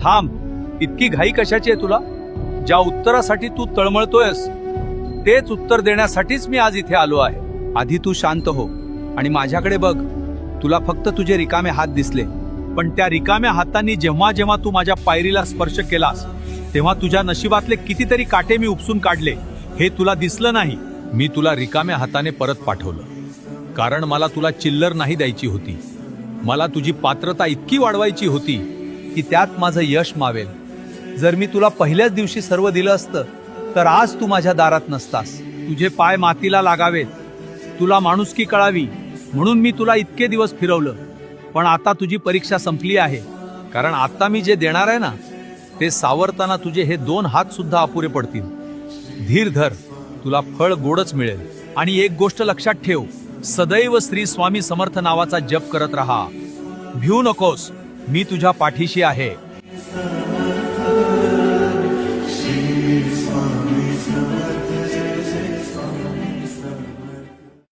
थांब, इतकी घाई कशाची आहे तुला? ज्या उत्तरासाठी तू तळमळतोयस तेच उत्तर देण्यासाठीच मी आज इथे आलो आहे. आधी तू शांत हो आणि माझ्याकडे बघ. तुला फक्त तुझे रिकामे हात दिसले, पण त्या रिकाम्या हातांनी जेव्हा जेव्हा तू माझ्या पायरीला स्पर्श केलास तेव्हा तुझ्या नशिबातले कितीतरी काटे मी उपसून काढले. हे तुला दिसलं नाही. मी तुला रिकाम्या हाताने परत पाठवलं, कारण मला तुला चिल्लर नाही द्यायची होती. मला तुझी पात्रता इतकी वाढवायची होती की त्यात माझं यश मावेल. जर मी तुला पहिल्याच दिवशी सर्व दिलं असतं तर आज तू माझ्या दारात नसतास. तुझे पाय मातीला लागावेत, तुला माणुसकी कळावी म्हणून मी तुला इतके दिवस फिरवलं. पण आता तुझी परीक्षा संपली आहे, कारण आता मी जे देणार आहे ना ते सावरताना तुझे हे 2 हात सुद्धा अपुरे पडतील. धीर धर, तुला फळ गोडच मिळेल. आणि एक गोष्ट लक्षात ठेव, सदैव श्री स्वामी समर्थ नावाचा जप करत राहा. भिऊ नकोस, मी तुझ्या पाठीशी आहे.